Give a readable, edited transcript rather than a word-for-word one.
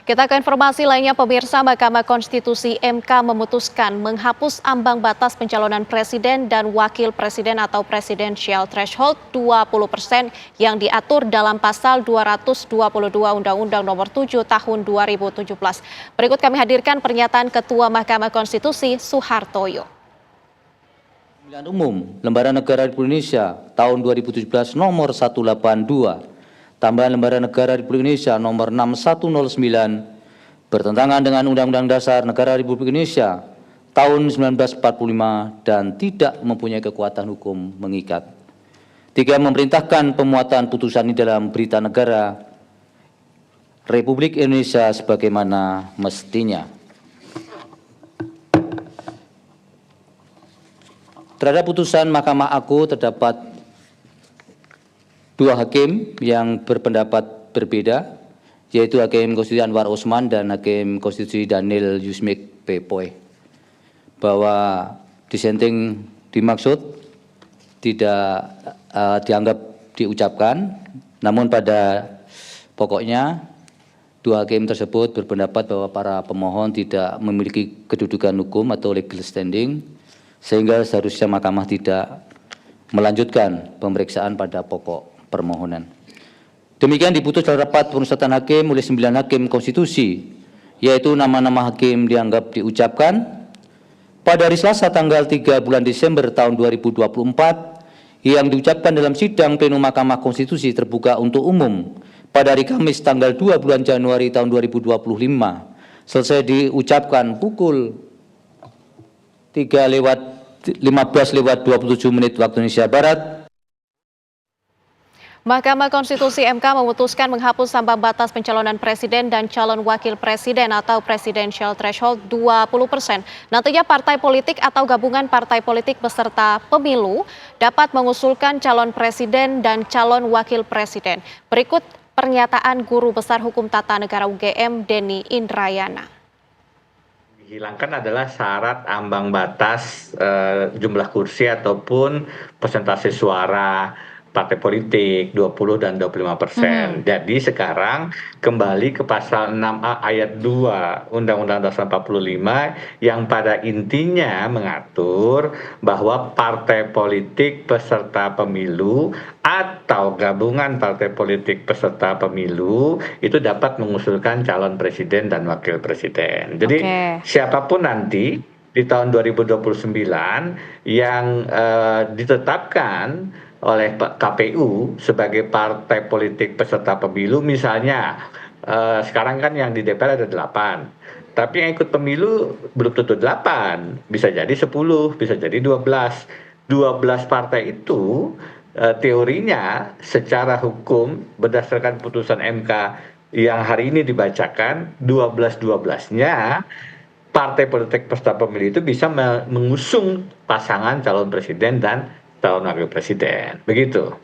Kita ke informasi lainnya, pemirsa. Mahkamah Konstitusi (MK) memutuskan menghapus ambang batas pencalonan presiden dan wakil presiden atau presidential threshold 20% yang diatur dalam pasal 222 Undang-Undang Nomor 7 Tahun 2017. Berikut kami hadirkan pernyataan Ketua Mahkamah Konstitusi Soehartoyo. Pemilihan Umum Lembaran Negara Republik Indonesia tahun 2017 nomor 182. Tambahan Lembaran Negara Republik Indonesia nomor 6109 bertentangan dengan Undang-Undang Dasar Negara Republik Indonesia tahun 1945 dan tidak mempunyai kekuatan hukum mengikat. 3. Memerintahkan pemuatan putusan ini dalam Berita Negara Republik Indonesia sebagaimana mestinya. Terhadap putusan Mahkamah Agung terdapat 2 hakim yang berpendapat berbeda, yaitu Hakim Konstitusi Anwar Usman dan Hakim Konstitusi Daniel Yusmik P.Poe, bahwa dissenting dimaksud tidak dianggap diucapkan, namun pada pokoknya 2 hakim tersebut berpendapat bahwa para pemohon tidak memiliki kedudukan hukum atau legal standing, sehingga seharusnya Mahkamah tidak melanjutkan pemeriksaan pada pokok permohonan. Demikian diputus dalam rapat pemusatan hakim oleh 9 hakim konstitusi, yaitu nama-nama hakim dianggap diucapkan pada hari Selasa tanggal 3 bulan Desember tahun 2024 yang diucapkan dalam sidang plenum Mahkamah Konstitusi terbuka untuk umum pada hari Kamis tanggal 2 bulan Januari tahun 2025 selesai diucapkan pukul 3:15:27 waktu Indonesia Barat. Mahkamah Konstitusi (MK) memutuskan menghapus ambang batas pencalonan presiden dan calon wakil presiden atau presidential threshold 20%. Nantinya partai politik atau gabungan partai politik peserta pemilu dapat mengusulkan calon presiden dan calon wakil presiden. Berikut pernyataan Guru Besar Hukum Tata Negara UGM Denny Indrayana. Dihilangkan adalah syarat ambang batas jumlah kursi ataupun persentase suara partai politik 20 dan 25%. Jadi sekarang kembali ke pasal 6A ayat 2 Undang-Undang Dasar 45 yang pada intinya mengatur bahwa partai politik peserta pemilu atau gabungan partai politik peserta pemilu itu dapat mengusulkan calon presiden dan wakil presiden. Jadi siapapun nanti di tahun 2029 yang ditetapkan oleh KPU sebagai partai politik peserta pemilu, misalnya sekarang kan yang di DPR ada 8, tapi yang ikut pemilu belum tentu 8, bisa jadi 10, bisa jadi 12 partai itu teorinya secara hukum berdasarkan putusan MK yang hari ini dibacakan 12-12-nya partai politik peserta pemilu itu bisa mengusung pasangan calon presiden dan calon wakil presiden, begitu.